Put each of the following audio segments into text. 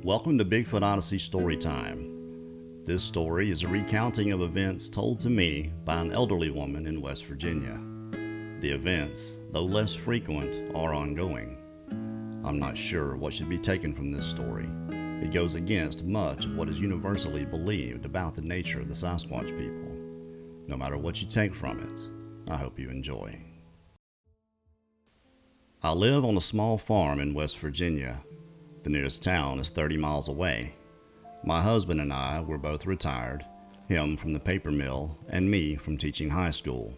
Welcome to Bigfoot Odyssey Storytime. This story is a recounting of events told to me by an elderly woman in West Virginia. The events, though less frequent, are ongoing. I'm not sure what should be taken from this story. It goes against much of what is universally believed about the nature of the Sasquatch people. No matter what you take from it, I hope you enjoy. I live on a small farm in West Virginia. The nearest town is 30 miles away. My husband and I were both retired, him from the paper mill and me from teaching high school.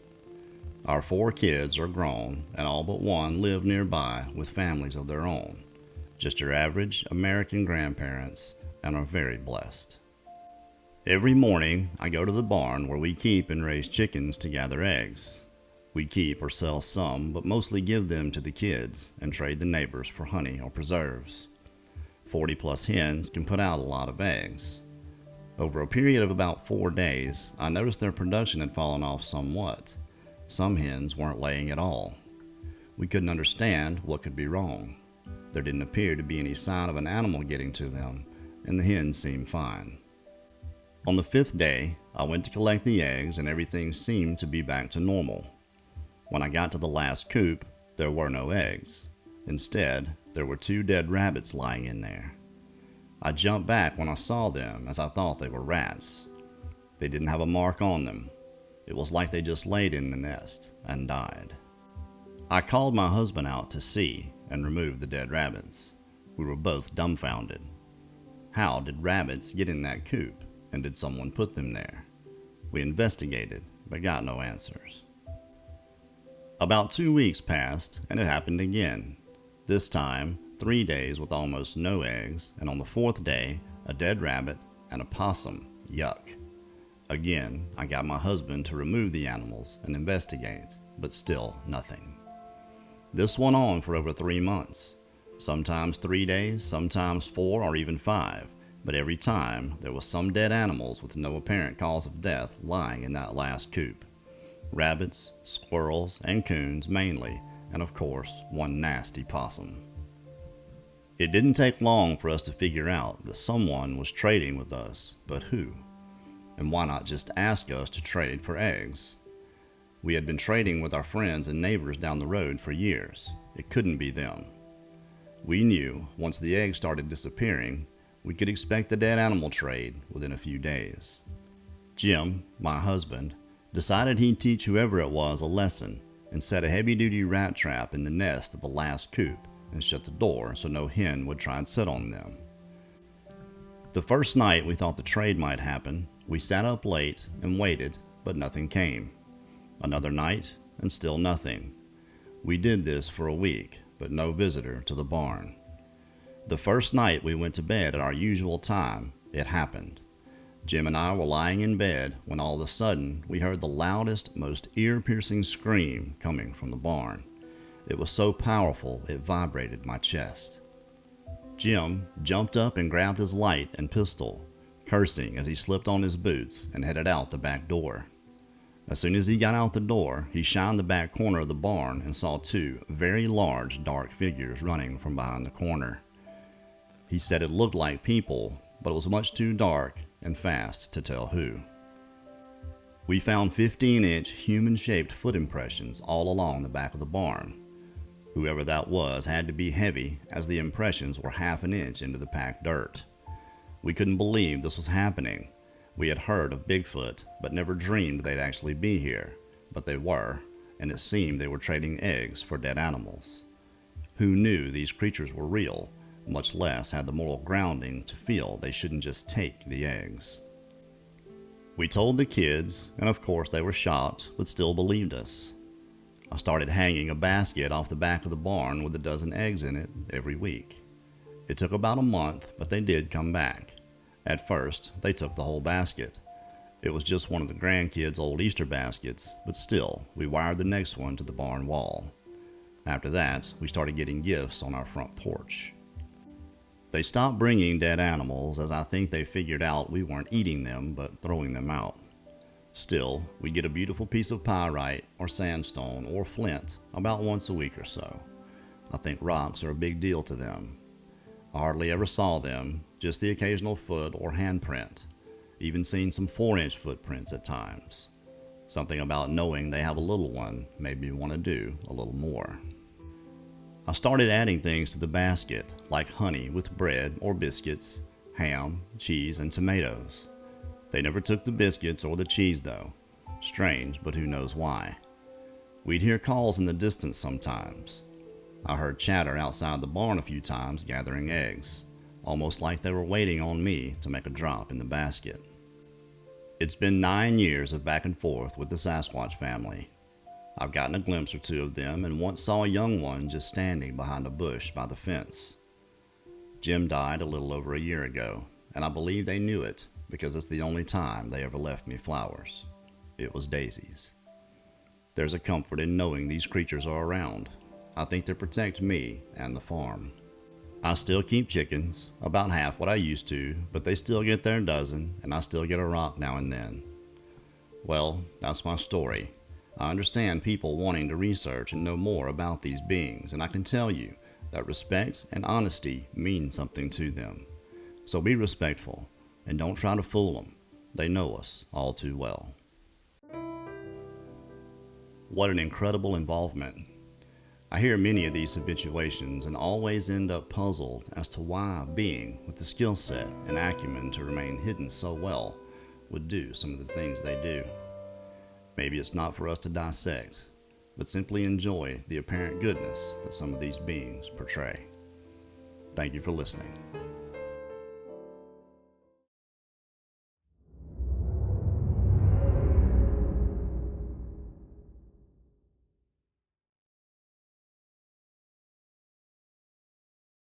Our 4 kids are grown and all but one live nearby with families of their own. Just your average American grandparents, and are very blessed. Every morning I go to the barn where we keep and raise chickens to gather eggs. We keep or sell some, but mostly give them to the kids and trade the neighbors for honey or preserves. 40+ hens can put out a lot of eggs. Over a period of about 4 days, I noticed their production had fallen off somewhat. Some hens weren't laying at all. We couldn't understand what could be wrong. There didn't appear to be any sign of an animal getting to them, and the hens seemed fine. On the 5th day, I went to collect the eggs and everything seemed to be back to normal. When I got to the last coop, there were no eggs. Instead, there were 2 dead rabbits lying in there. I jumped back when I saw them, as I thought they were rats. They didn't have a mark on them. It was like they just laid in the nest and died. I called my husband out to see and remove the dead rabbits. We were both dumbfounded. How did rabbits get in that coop, and did someone put them there? We investigated, but got no answers. About 2 weeks passed, and it happened again. This time, 3 days with almost no eggs, and on the 4th day, a dead rabbit and a possum. Yuck. Again, I got my husband to remove the animals and investigate, but still nothing. This went on for over 3 months. Sometimes 3 days, sometimes 4 or even 5, but every time there was some dead animals with no apparent cause of death lying in that last coop. Rabbits, squirrels, and coons mainly, and of course, one nasty possum. It didn't take long for us to figure out that someone was trading with us, but who? And why not just ask us to trade for eggs? We had been trading with our friends and neighbors down the road for years. It couldn't be them. We knew once the eggs started disappearing, we could expect the dead animal trade within a few days. Jim, my husband, decided he'd teach whoever it was a lesson and set a heavy-duty rat trap in the nest of the last coop and shut the door so no hen would try and sit on them. The first night we thought the trade might happen, we sat up late and waited, but nothing came. Another night, and still nothing. We did this for a week, but no visitor to the barn. The first night we went to bed at our usual time, it happened. Jim and I were lying in bed when all of a sudden we heard the loudest, most ear-piercing scream coming from the barn. It was so powerful it vibrated my chest. Jim jumped up and grabbed his light and pistol, cursing as he slipped on his boots and headed out the back door. As soon as he got out the door, he shined the back corner of the barn and saw 2 very large, dark figures running from behind the corner. He said it looked like people, but it was much too dark and fast to tell who. We found 15-inch human-shaped foot impressions all along the back of the barn. Whoever that was had to be heavy, as the impressions were half an inch into the packed dirt. We couldn't believe this was happening. We had heard of Bigfoot, but never dreamed they'd actually be here. But they were, and it seemed they were trading eggs for dead animals. Who knew these creatures were real, much less had the moral grounding to feel they shouldn't just take the eggs? We told the kids, and of course they were shocked, but still believed us. I started hanging a basket off the back of the barn with a dozen eggs in it every week. It took about a month, but they did come back. At first, they took the whole basket. It was just one of the grandkids' old Easter baskets, but still, we wired the next one to the barn wall. After that, we started getting gifts on our front porch. They stopped bringing dead animals, as I think they figured out we weren't eating them, but throwing them out. Still, we get a beautiful piece of pyrite or sandstone or flint about once a week or so. I think rocks are a big deal to them. I hardly ever saw them, just the occasional foot or handprint, even seen some 4-inch footprints at times. Something about knowing they have a little one made me want to do a little more. I started adding things to the basket, like honey with bread or biscuits, ham, cheese, and tomatoes. They never took the biscuits or the cheese though. Strange, but who knows why. We'd hear calls in the distance sometimes. I heard chatter outside the barn a few times gathering eggs, almost like they were waiting on me to make a drop in the basket. It's been 9 years of back and forth with the Sasquatch family. I've gotten a glimpse or two of them and once saw a young one just standing behind a bush by the fence. Jim died a little over a year ago, and I believe they knew it because it's the only time they ever left me flowers. It was daisies. There's a comfort in knowing these creatures are around. I think they protect me and the farm. I still keep chickens, about half what I used to, but they still get their dozen, and I still get a rock now and then. Well, that's my story. I understand people wanting to research and know more about these beings, and I can tell you that respect and honesty mean something to them. So be respectful, and don't try to fool them. They know us all too well. What an incredible involvement. I hear many of these habituations and always end up puzzled as to why a being with the skill set and acumen to remain hidden so well would do some of the things they do. Maybe it's not for us to dissect, but simply enjoy the apparent goodness that some of these beings portray. Thank you for listening.